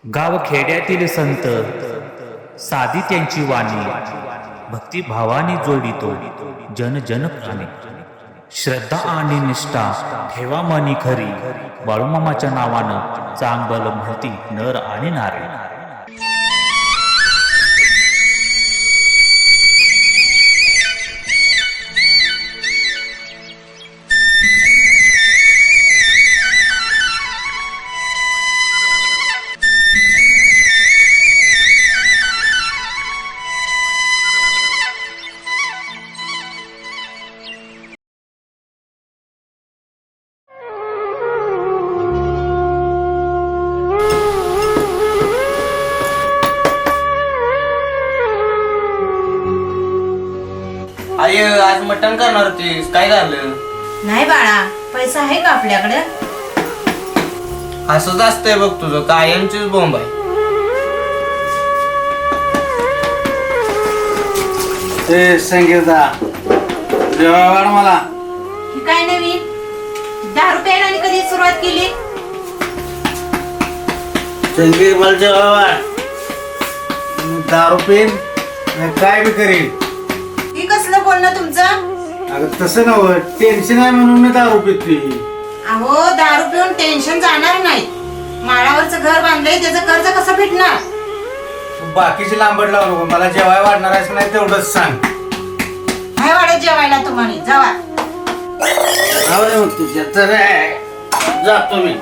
गावखेड्यातील संत साधी त्यांची वाणी, भक्तिभावाने जोडितो जन जन प्राणी. श्रद्धा आणि निष्ठा ठेवा मनी खरी, बाळूमामाच्या नावानं चांगल म्हणती नर आणि नारी. आई आज मटण करणार होतीस, काय झालं? नाही बाळा, पैसा आहे का आपल्याकडे? असंच असतंय बघ, तुझं कायमचीच बोंब आहे. ए संगीता, जेवायला मला. ही काय नवीन 10 रुपयाला आणि कधी सुरुवात केली? संगीत मला जेवायला दारू पेन काय बी करीन. ही कसलं बोलणं तुमचं? अगं तसं नव्हतं, टेन्शन आहे म्हणून मी दारू पिते. अहो, दारू पिऊन टेन्शन जाणार नाही. माळावरचं घर बांधलंय, त्याचं कर्ज कसं फिटणार? बाकीची लांबड लावू नको, मला जेवाय वाढणार आहे नाही तेवढंच सांग. काय वाढत जेवायला तुम्हाला? जावा. तुझ्या तर जातो मी.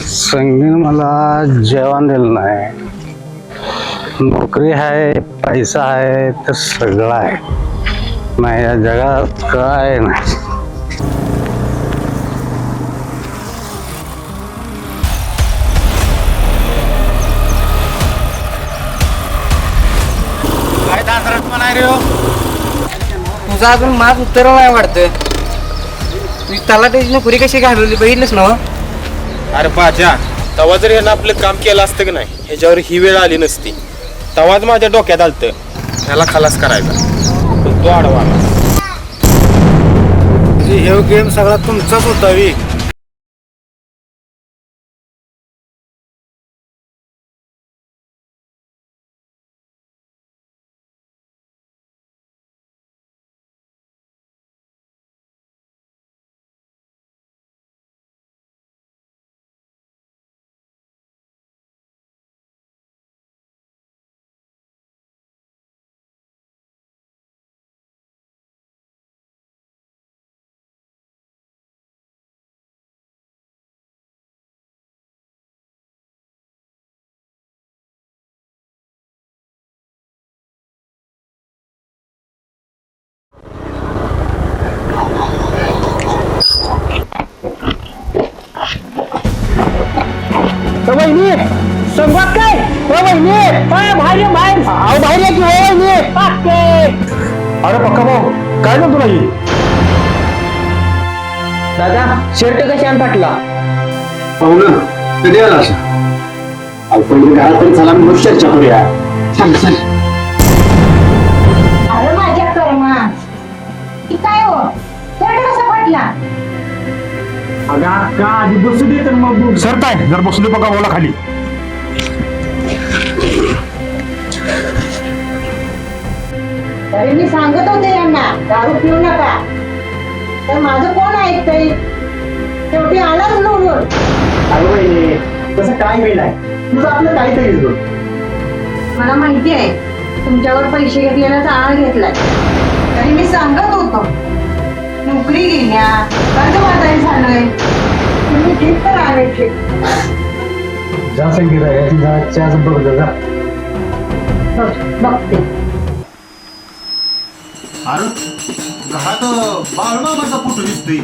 संगीत मला जेवण दिलं नाही. नोकरी आहे, पैसा आहे, तर सगळं आहे. नाही या जगात काय नाही. काय दासरट पण आहे रे हो. तुझं अजून मास उत्तर नाही वाटतं. त्याला त्याची नोकरी कशी घालवली बघितलंच ना? अरे पाजा, तवा जर ह्यानं आपलं काम केलं असतं की नाही, ह्याच्यावर ही वेळ आली नसती. तवाच माझ्या डोक्यात आलतं ह्याला खलास करायचा, पण तो आडवा आला. हे गेम सगळा तुमचाच होता वी. संगत काय बाहेर बाहेर अरे पक्का भाऊ, काय झालं तुला? दादा, शर्ट कशाने फाटला? पाहू ना, कधी आला अशा? आपण घरात तरी चला, मी चर्चा करूया. सांग सांग. अरे माझ्या कर्मा, की काय हो? शर्ट कसा फाटला? अगं का आधी बसू दे तर मग सरताय. जर बसू दे पक्का भाऊला खाली. तरी मी सांगत होते यांना दारू पिऊ नका, तर माझं कोण ऐकतंय? शेवटी आलाच निवडून. अगं बहिणी, तसं काय वेळ आहे, तुझं आपलं काहीतरी बघ. मला माहिती आहे तुमच्यावर पैसे घेतलेल्याचा आळ घेतलाय. तरी मी सांगत होतो, नोकरी गेल्या, कर्ज वाटायला झालंय, तुम्ही ठीक तर आले ठीक. जा संगीत आहे चहाच बघ जा. बघते. अरे घरात बाळूमामाचा फोटो दिसतोय.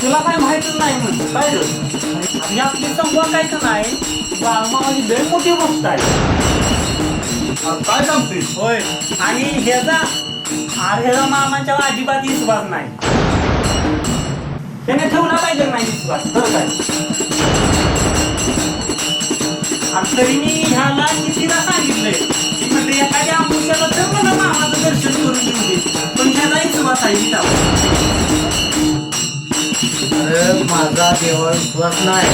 तुला काय माहितच नाही म्हणून काय झालं? आणि आपली संवाद काय का नाही, बाळूमामाची लय मोठी गोष्ट आहे. काय सांगतेस? होय, आणि ह्याचा मामाच्या अजिबात विश्वास नाही. त्याने ठेवला पाहिजे नाही विश्वास. बरं काय? आणि तरी मी ह्याला कितीदा सांगितलंय की म्हणजे एखाद्या अंकुशाला ठेवलं ना मामा माझं दर्शन करून घेऊ दे, पण ह्याला विश्वास आहे मी त्यावर. अरे माझा देवावर विश्वास नाही,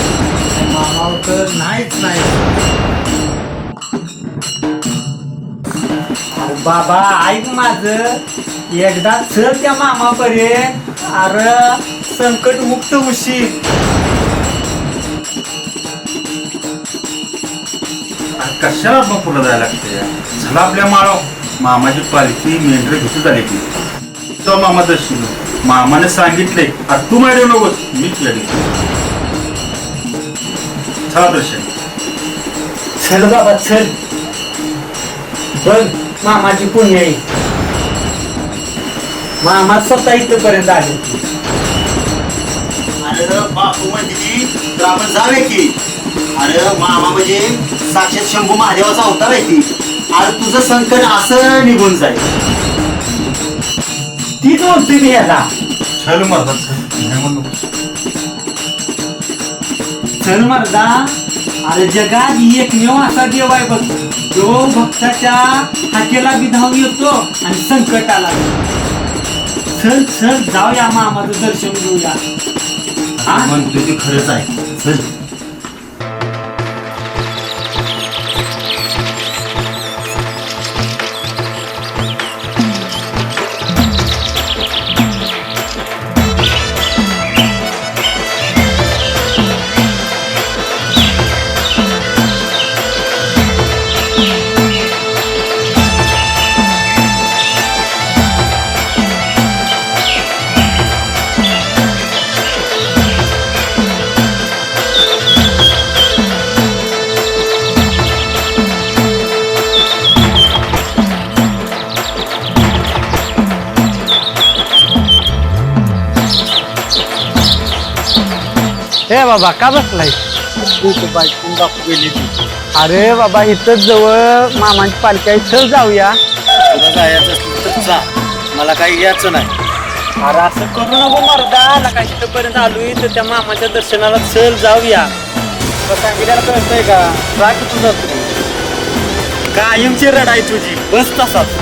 मामावर तर नाहीच नाही. अरे बाबा ऐक माझं, एकदा चल त्या मामापर्यंत, अरे संकट मुक्त होशील. कशाला बापूला जायला लागते चला आपल्या माळव मामाची पालखी मेंढरे घेतली झाली की तो मामा दर्शन मामाने सांगितले आता तू मारे नकोस मीच लढी चला दर्शन चल बाबा चल, बघ मामाची पुण्य आहे, मामा स्वतः इथपर्यंत आले. अरे बापू म्हणजे तर आपण जाऊया की. अरे मामा म्हणजे साक्षात शंभू महादेवाचा अवतार आहे ती. अरे तुझं संकट असं निघून जाईल. तीच म्हणते मी याला. चल मरदा नाही म्हणू चल मर्दा, अरे जगात एकमेव असा देव आहे बघ, जो भक्ताच्या हाकेला बी धावून येतो आणि संकटाला. चल चल जाऊया मामाचं दर्शन घेऊया. हा म्हणतोय ते खरंच आहे चल हे बाबा का बसलाय अरे बाबा इथंच जवळ मामाची पालखी आहे चल जाऊया तुला जायचं असलं तर जा, मला काही यायचं नाही. अरे असं करू नको मर्दा, काय तिथपर्यंत आलोय तर त्या मामाच्या दर्शनाला चल जाऊया. सांगितल्याला कळतंय का राग तुझा कायमची रडाई तुझी बस तसाच.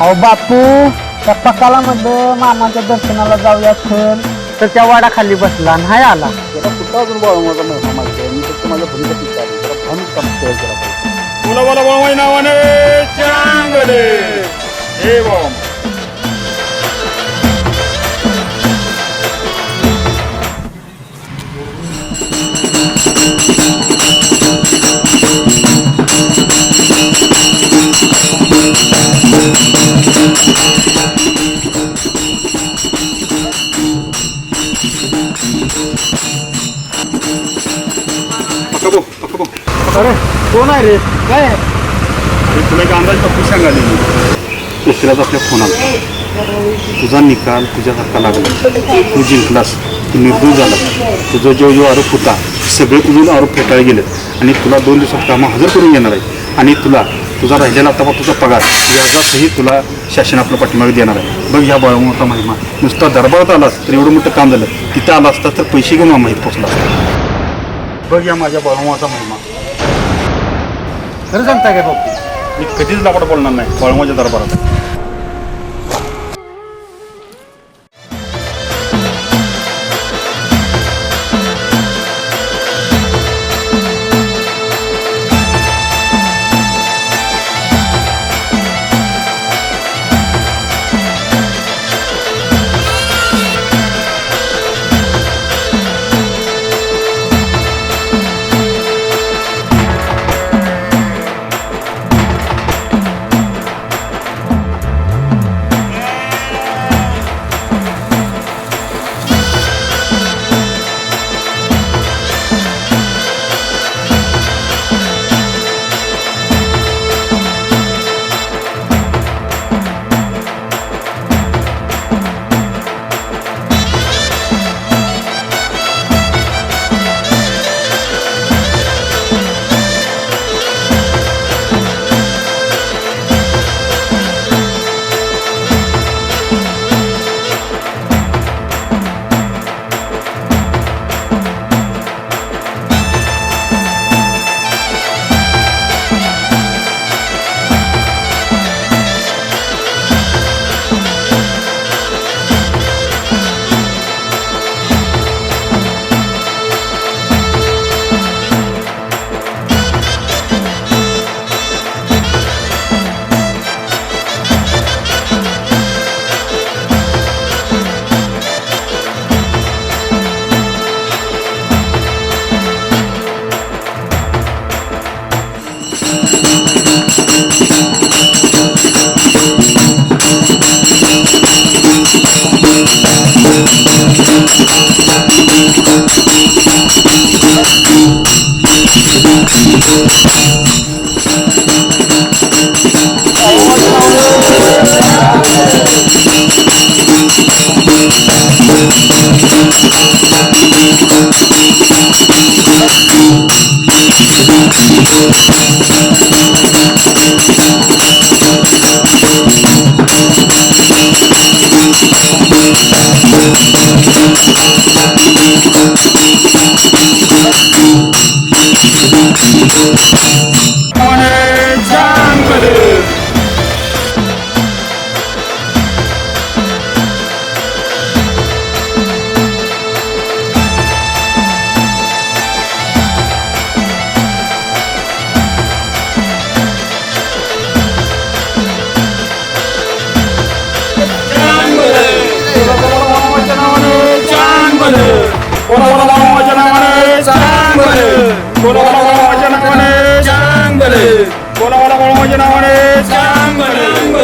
अहो बापू त्या पकाला मध्ये मामाच्या दर्शनाला जाऊया चल तर त्या वाडाखाली बसला नाही आला कुठं अजून माझा महिना माहिती आहे. मी फक्त माझ्या भूमिका विचारली जरा भूम काम केला पाहिजे. तुला बोला बोलवाय नावाने चांगले हे बाबा अरे कोण आहे रे काय तुला एक अंदाज बापू सांगाले दुसऱ्याचा आपल्या फोन आला तुझा निकाल तुझ्यासारखा लागला तू जिंकलास तू निर्दोष झाला तुझा जो आरोप होता सगळे तुझे आरोप फेटाळले गेले आणि तुला 2 दिवसात कामं हजर करून घेणार आहे आणि तुझा राहिलेला आता तुझा पगार याचाही तुला शासन आपल्या पाठीमागे देणार आहे. बघ ह्या बाळामुळा महिमा नुसता दरबारात आलास तर एवढं मोठं काम झालं तिथं आला असता तर पैसे घेऊन माहीत पोचला असता. बघ या माझ्या बाळामुळाचा महिमा. खरं सांगता काय बापू मी कधीच लापड बोलणार नाही बाळूमाच्या दरबारात. बोला